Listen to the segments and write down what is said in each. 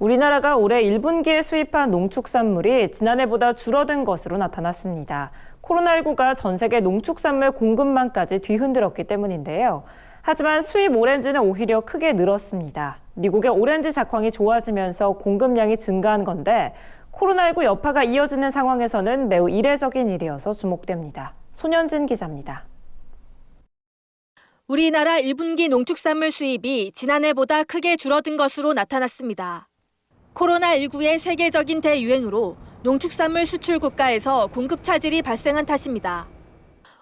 우리나라가 올해 1분기에 수입한 농축산물이 지난해보다 줄어든 것으로 나타났습니다. 코로나19가 전 세계 농축산물 공급망까지 뒤흔들었기 때문인데요. 하지만 수입 오렌지는 오히려 크게 늘었습니다. 미국의 오렌지 작황이 좋아지면서 공급량이 증가한 건데 코로나19 여파가 이어지는 상황에서는 매우 이례적인 일이어서 주목됩니다. 손현진 기자입니다. 우리나라 1분기 농축산물 수입이 지난해보다 크게 줄어든 것으로 나타났습니다. 코로나19의 세계적인 대유행으로 농축산물 수출 국가에서 공급 차질이 발생한 탓입니다.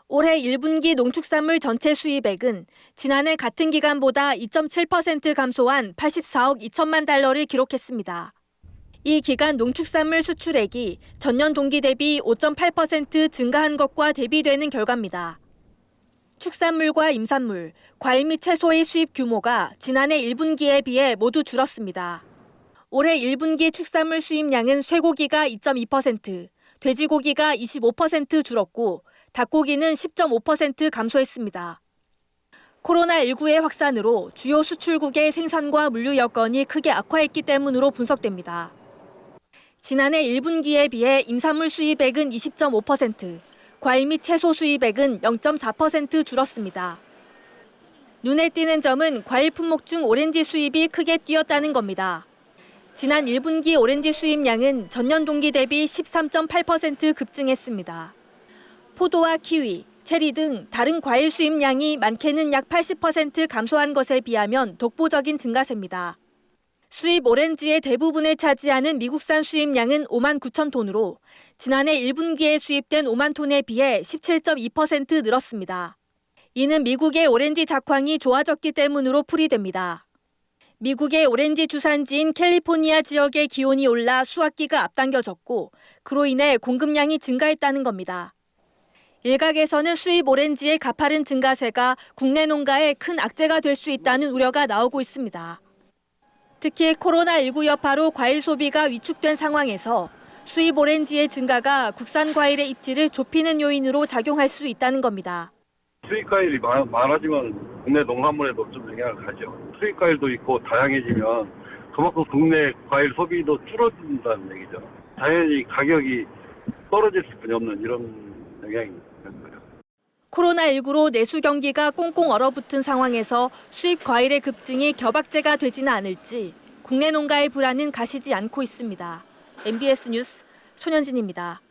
올해 1분기 농축산물 전체 수입액은 지난해 같은 기간보다 2.7% 감소한 84억 2천만 달러를 기록했습니다. 이 기간 농축산물 수출액이 전년 동기 대비 5.8% 증가한 것과 대비되는 결과입니다. 축산물과 임산물, 과일 및 채소의 수입 규모가 지난해 1분기에 비해 모두 줄었습니다. 올해 1분기 축산물 수입량은 쇠고기가 2.2%, 돼지고기가 25% 줄었고 닭고기는 10.5% 감소했습니다. 코로나19의 확산으로 주요 수출국의 생산과 물류 여건이 크게 악화했기 때문으로 분석됩니다. 지난해 1분기에 비해 임산물 수입액은 20.5%, 과일 및 채소 수입액은 0.4% 줄었습니다. 눈에 띄는 점은 과일 품목 중 오렌지 수입이 크게 뛰었다는 겁니다. 지난 1분기 오렌지 수입량은 전년 동기 대비 13.8% 급증했습니다. 포도와 키위, 체리 등 다른 과일 수입량이 많게는 약 80% 감소한 것에 비하면 독보적인 증가세입니다. 수입 오렌지의 대부분을 차지하는 미국산 수입량은 5만 9천 톤으로 지난해 1분기에 수입된 5만 톤에 비해 17.2% 늘었습니다. 이는 미국의 오렌지 작황이 좋아졌기 때문으로 풀이됩니다. 미국의 오렌지 주산지인 캘리포니아 지역의 기온이 올라 수확기가 앞당겨졌고 그로 인해 공급량이 증가했다는 겁니다. 일각에서는 수입 오렌지의 가파른 증가세가 국내 농가에 큰 악재가 될 수 있다는 우려가 나오고 있습니다. 특히 코로나19 여파로 과일 소비가 위축된 상황에서 수입 오렌지의 증가가 국산 과일의 입지를 좁히는 요인으로 작용할 수 있다는 겁니다. 수입 과일이 많아지면 국내 농산물에도 좀 영향을 가죠. 수입 과일도 있고 다양해지면 그만큼 국내 과일 소비도 줄어든다는 얘기죠. 당연히 가격이 떨어질 수밖에 없는 이런 영향이 있는 거예요. 코로나19로 내수 경기가 꽁꽁 얼어붙은 상황에서 수입 과일의 급증이 겨박제가 되지는 않을지 국내 농가의 불안은 가시지 않고 있습니다. MBS 뉴스 손현진입니다.